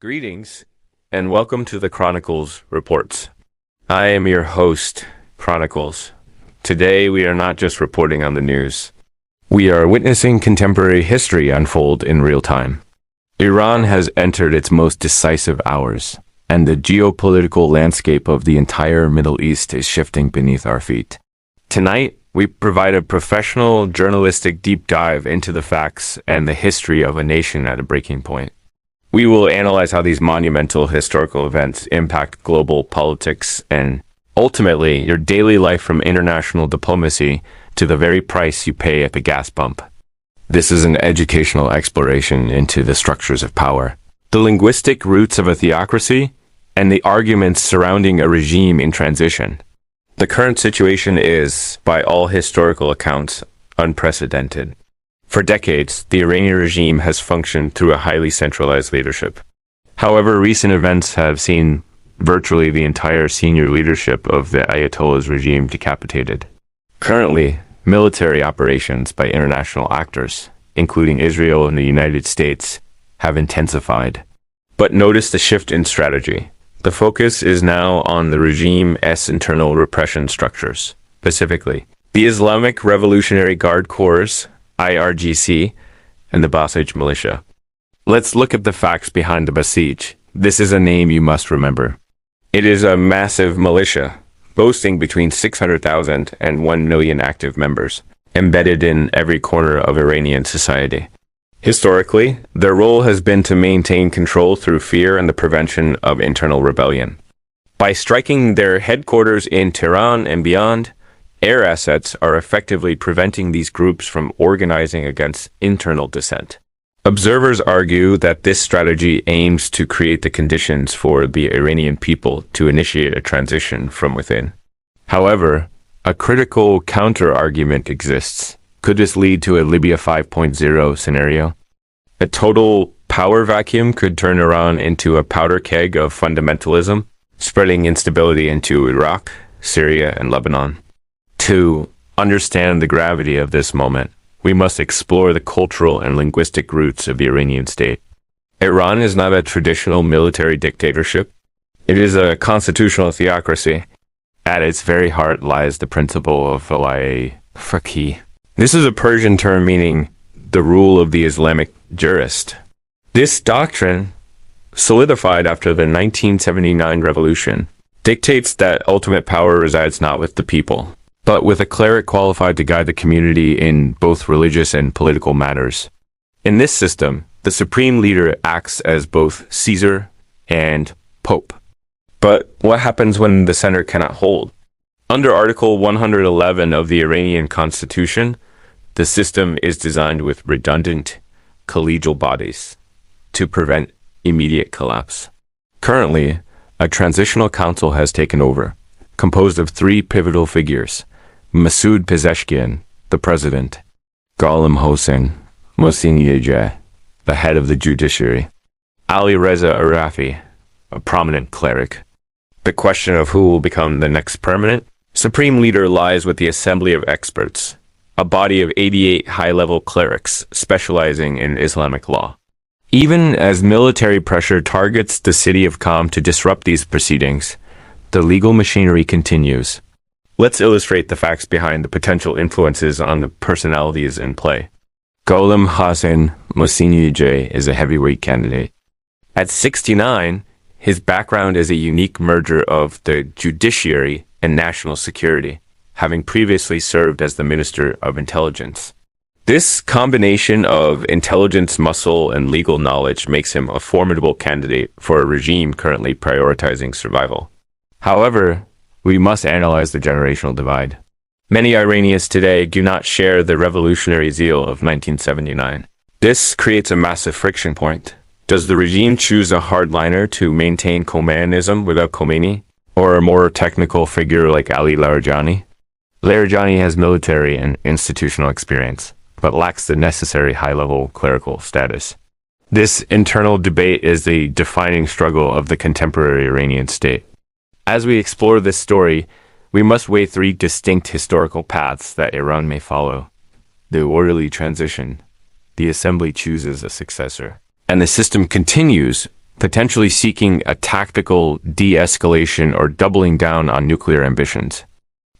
Greetings, and welcome to the Chronicles Reports. I am your host, Chronicles. Today, we are not just reporting on the news. We are witnessing contemporary history unfold in real time. Iran has entered its most decisive hours, and the geopolitical landscape of the entire Middle East is shifting beneath our feet. Tonight, we provide a professional journalistic deep dive into the facts and the history of a nation at a breaking point. We will analyze how these monumental historical events impact global politics and, ultimately, your daily life from international diplomacy to the very price you pay at the gas pump. This is an educational exploration into the structures of power, the linguistic roots of a theocracy, and the arguments surrounding a regime in transition. The current situation is, by all historical accounts, unprecedented. For decades, the Iranian regime has functioned through a highly centralized leadership. However, recent events have seen virtually the entire senior leadership of the Ayatollah's regime decapitated. Currently, military operations by international actors, including Israel and the United States, have intensified. But notice the shift in strategy. The focus is now on the regime's internal repression structures, specifically the Islamic Revolutionary Guard Corps, IRGC, and the Basij militia. Let's look at the facts behind the Basij. This is a name you must remember. It is a massive militia, boasting between 600,000 and 1 million active members, embedded in every corner of Iranian society. Historically, their role has been to maintain control through fear and the prevention of internal rebellion. By striking their headquarters in Tehran and beyond, air assets are effectively preventing these groups from organizing against internal dissent. Observers argue that this strategy aims to create the conditions for the Iranian people to initiate a transition from within. However, a critical counter-argument exists. Could this lead to a Libya 5.0 scenario? A total power vacuum could turn Iran into a powder keg of fundamentalism, spreading instability into Iraq, Syria, and Lebanon. To understand the gravity of this moment, we must explore the cultural and linguistic roots of the Iranian state. Iran is not a traditional military dictatorship. It is a constitutional theocracy. At its very heart lies the principle of faqih. This is a Persian term meaning the rule of the Islamic jurist. This doctrine, solidified after the 1979 revolution, dictates that ultimate power resides not with the people, but with a cleric qualified to guide the community in both religious and political matters. In this system, the supreme leader acts as both Caesar and Pope. But what happens when the center cannot hold? Under Article 111 of the Iranian Constitution, the system is designed with redundant collegial bodies to prevent immediate collapse. Currently, a transitional council has taken over, composed of three pivotal figures: Masoud Pezeshkian, the president; Gholam Hossein Mohseni-Ejei, the head of the judiciary; Ali Reza Arafi, a prominent cleric. The question of who will become the next permanent supreme leader lies with the Assembly of Experts, a body of 88 high-level clerics specializing in Islamic law. Even as military pressure targets the city of Qom to disrupt these proceedings, the legal machinery continues. Let's illustrate the facts behind the potential influences on the personalities in play. Gholam Hossein Mohseni-Ejei is a heavyweight candidate. At 69, his background is a unique merger of the judiciary and national security, having previously served as the Minister of Intelligence. This combination of intelligence muscle and legal knowledge makes him a formidable candidate for a regime currently prioritizing survival. However, we must analyze the generational divide. Many Iranians today do not share the revolutionary zeal of 1979. This creates a massive friction point. Does the regime choose a hardliner to maintain Khomeinism without Khomeini, or a more technical figure like Ali Larijani? Larijani has military and institutional experience, but lacks the necessary high-level clerical status. This internal debate is the defining struggle of the contemporary Iranian state. As we explore this story, we must weigh three distinct historical paths that Iran may follow: the orderly transition, the assembly chooses a successor, and the system continues potentially seeking a tactical de-escalation or doubling down on nuclear ambitions.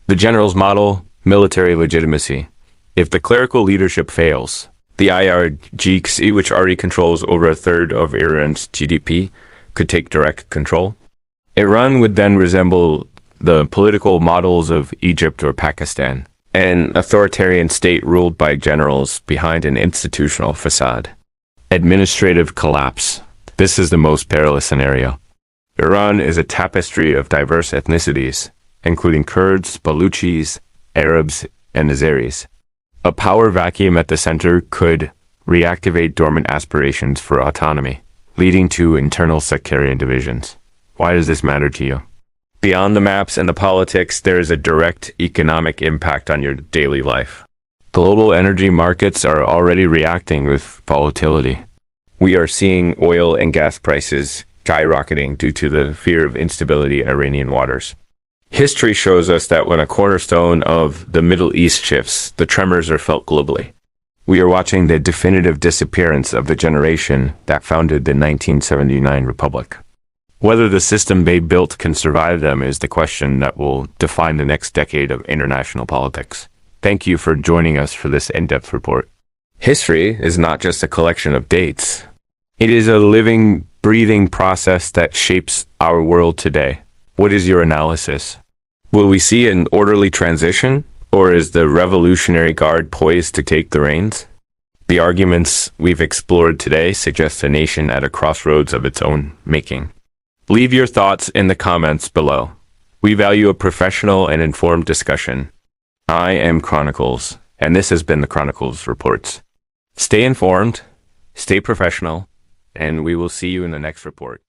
The general's model, military legitimacy. If the clerical leadership fails, the IRGC, which already controls over a third of Iran's GDP, could take direct control. Iran would then resemble the political models of Egypt or Pakistan, an authoritarian state ruled by generals behind an institutional facade. Administrative collapse. This is the most perilous scenario. Iran is a tapestry of diverse ethnicities, including Kurds, Baluchis, Arabs, and Azeris. A power vacuum at the center could reactivate dormant aspirations for autonomy, leading to internal sectarian divisions. Why does this matter to you? Beyond the maps and the politics, there is a direct economic impact on your daily life. Global energy markets are already reacting with volatility. We are seeing oil and gas prices skyrocketing due to the fear of instability in Iranian waters. History shows us that when a cornerstone of the Middle East shifts, the tremors are felt globally. We are watching the definitive disappearance of the generation that founded the 1979 Republic. Whether the system they built can survive them is the question that will define the next decade of international politics. Thank you for joining us for this in-depth report. History is not just a collection of dates. It is a living, breathing process that shapes our world today. What is your analysis? Will we see an orderly transition, or is the Revolutionary Guard poised to take the reins? The arguments we've explored today suggest a nation at a crossroads of its own making. Leave your thoughts in the comments below. We value a professional and informed discussion. I am Chronicles, and this has been the Chronicles Reports. Stay informed, stay professional, and we will see you in the next report.